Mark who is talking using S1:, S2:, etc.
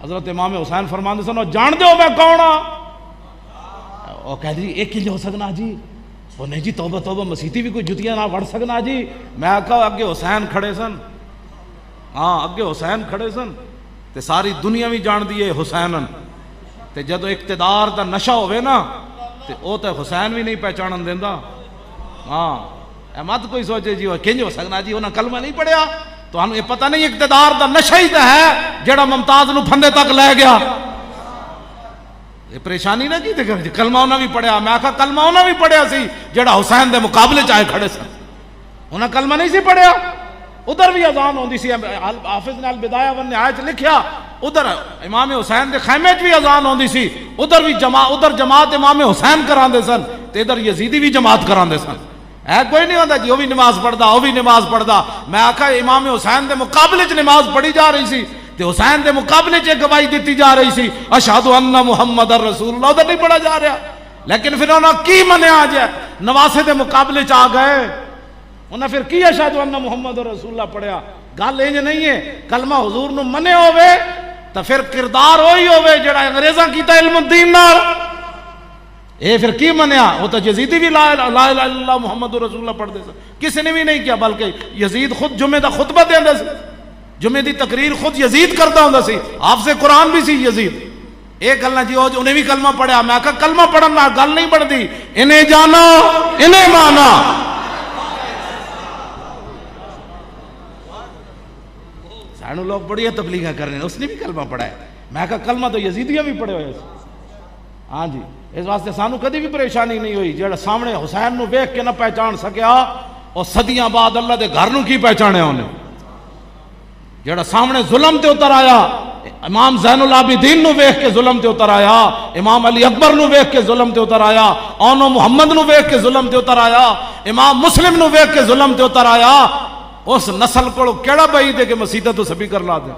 S1: حضرت امام حسین فرماندے سن جان دو میں کون ہاں؟ وہ کہہ جی ایک کلے ہو سکنا جی، وہ نہیں جی توبہ توبہ مسیتی بھی کوئی جتیاں نہ وڑ سکنا جی۔ میں کہا اگے حسین کھڑے سن، ہاں اگے حسین کھڑے سن تے ساری دنیا بھی جان دیے حسینن، تے جدو اقتدار دا نشہ ہوئے نا تے او تے حسین بھی نہیں پہچانن دیندا۔ ہاں اے مت کوئی سوچے جی وہ کنج ہو سکنا جی انہاں کلمہ نہیں پڑھیا، تو ہم یہ پتہ نہیں اقتدار دا نشہ ہی تے ہے جڑا ممتاز نو پھندے تک لے گیا۔ یہ پریشانی نہ کی تے کلمہ انہاں بھی پڑھیا، میں کہا کلمہ انہاں بھی پڑھیا سی جڑا حسین دے مقابلے چاہے کھڑے سن، انہاں کلمہ نہیں سی پڑھیا۔ ادھر بھی اذان ہوندی سی، حافظ نے البدایہ والنہایہ لکھیا ادھر امام حسین دے خیمے بھی اذان ہوندی سی، ادھر بھی جماعت امام حسین کراندے سن تے ادھر یزیدی بھی جماعت کراندے سن۔ ہے کوئی نہیں ہوتا جی وہ بھی نماز پڑھدا وہ بھی نماز پڑھدا۔ میں آکھا امام حسین دے مقابلے چ نماز پڑھی جا رہی سی تے حسین دے مقابلے چ گواہی دیتی جا رہی سی اشہد ان محمد رسول اللہ، ادھر نہیں پڑھا جا رہا۔ لیکن پھر انہوں نے کی منیا جائے نواسے دے مقابلے چ آ گئے، انہیں پھر کی اشہد ان محمد رسول اللہ پڑھیا۔ گل انج نہیں ہے کلمہ حضور نو منے ہوئے تو پھر کردار وہی ہوئے جڑا انگریزاں کیتا علم الدین نال، اے پھر کی منیا؟ وہ تو یزیدی بھی لا الہ الا اللہ محمد رسول اللہ پڑھ دے سن، کسی نے بھی نہیں کیا، بلکہ یزید خود جمعے دا خطبہ دیندا سی، جمعے دی تقریر خود یزید کرتا ہوندا سی، حافظ قرآن بھی سی یزید۔ ایک گل نہ جی انہیں بھی کلمہ پڑھیا، میں کہا کلمہ پڑھنا گل نہیں بڑھتی، انہیں جانا انہیں مانا۔ سانو لوگ بڑی تبلیغاں کر رہے ہیں، اس نے بھی کلمہ پڑھا ہے، میں کہا کلمہ تو یزیدیاں بھی پڑھے ہوئے۔ ہاں جی اس واسطے سانو کدی بھی پریشانی نہیں ہوئی، جڑا سامنے حسین نو ویکھ کے نہ پہچان سکیا اور صدیاں بعد اللہ دے گھر نو کی پہچانے انہیں۔ جڑا سامنے ظلم تے اتر آیا، امام زین العابدین نو ویکھ کے ظلم تے اتر آیا، امام علی اکبر نو ویکھ کے ظلم تے اتر آیا، اونو محمد نو ویکھ کے ظلم تے اتر آیا، امام مسلم نو ویکھ کے ظلم تے اتر آیا، اس نسل کو کیڑا بعید ہے کہ مسیطہ تو سبھی کر لا دے۔